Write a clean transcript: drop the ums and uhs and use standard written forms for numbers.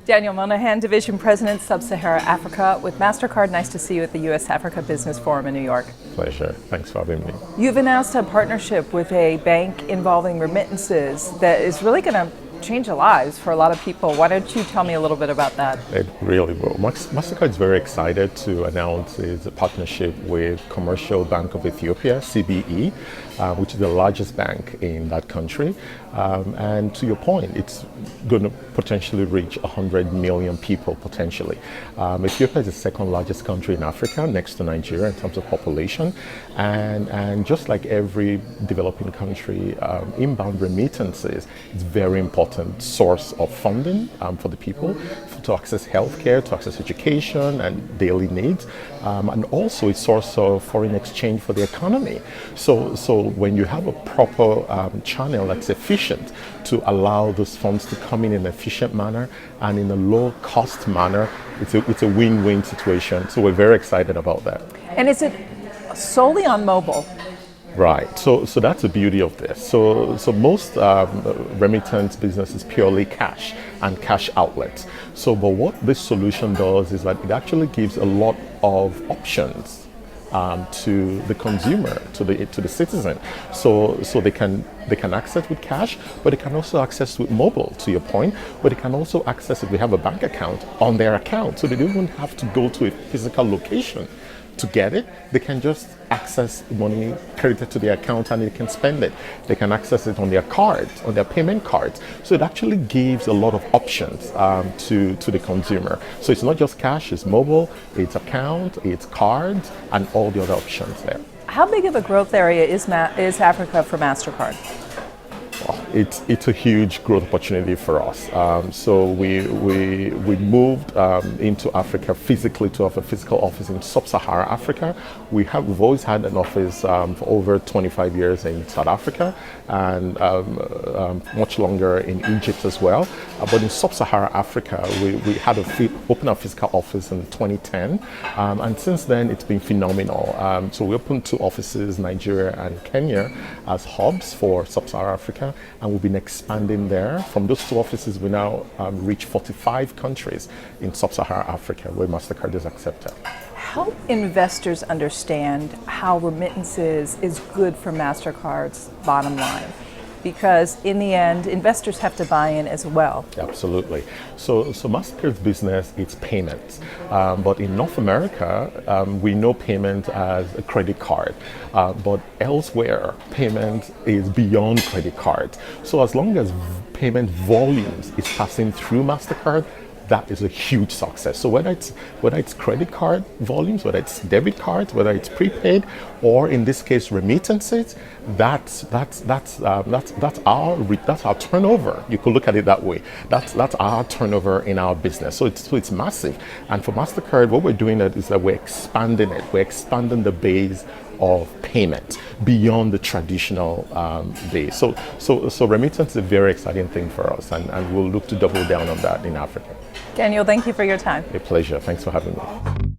Daniel Monehin, Division President, Sub-Sahara Africa with Mastercard. Nice to see you at the U.S. Africa Business Forum in New York. Pleasure. Thanks for having me. You've announced a partnership with a bank involving remittances that is really going to change the lives for a lot of people. Why don't you tell me a little bit about that? It really will. Mastercard is very excited to announce its partnership with Commercial Bank of Ethiopia, CBE, which is the largest bank in that country. And to your point, it's going to potentially reach 100 million people potentially. Ethiopia is the second largest country in Africa, next to Nigeria in terms of population. And just like every developing country, inbound remittances is very important source of funding for the people to access healthcare, to access education and daily needs, and also a source of foreign exchange for the economy. So when you have a proper channel that's efficient to allow those funds to come in an efficient manner and in a low-cost manner, it's a win-win situation. So we're very excited about that. And is it solely on mobile? Right. So that's the beauty of this. So most remittance business is purely cash and cash outlets. But what this solution does is that it actually gives a lot of options to the consumer, to the citizen. So they can access with cash, but they can also access with mobile, to your point, but they can also access if they have a bank account on their account. So they don't even have to go to a physical location to get it. They can just access money credited to their account and they can spend it. They can access it on their cards, on their payment cards. So it actually gives a lot of options to the consumer. So it's not just cash, it's mobile, it's account, it's cards, and all the other options there. How big of a growth area is Africa for Mastercard? It's a huge growth opportunity for us. So we moved into Africa physically to have a physical office in Sub-Sahara Africa. We've always had an office for over 25 years in South Africa and much longer in Egypt as well. But in Sub-Sahara Africa, we had opened a physical office in 2010, and since then it's been phenomenal. So we opened 2 offices, Nigeria and Kenya, as hubs for Sub-Sahara Africa. And we've been expanding there. From those 2 offices, we now reach 45 countries in Sub-Saharan Africa where Mastercard is accepted. Help investors understand how remittances is good for Mastercard's bottom line. Because in the end, investors have to buy in as well. Absolutely. So Mastercard's business is payments. But in North America, we know payment as a credit card. But elsewhere, payment is beyond credit card. So as long as payment volumes is passing through Mastercard, that is a huge success. So whether it's credit card volumes, whether it's debit cards, whether it's prepaid, or in this case remittances, that's our turnover. You could look at it that way. That's our turnover in our business. So it's massive. And for Mastercard, what we're doing is that we're expanding it. We're expanding the base of payment beyond the traditional base. So remittance is a very exciting thing for us, and we'll look to double down on that in Africa. Daniel, thank you for your time. A pleasure. Thanks for having me.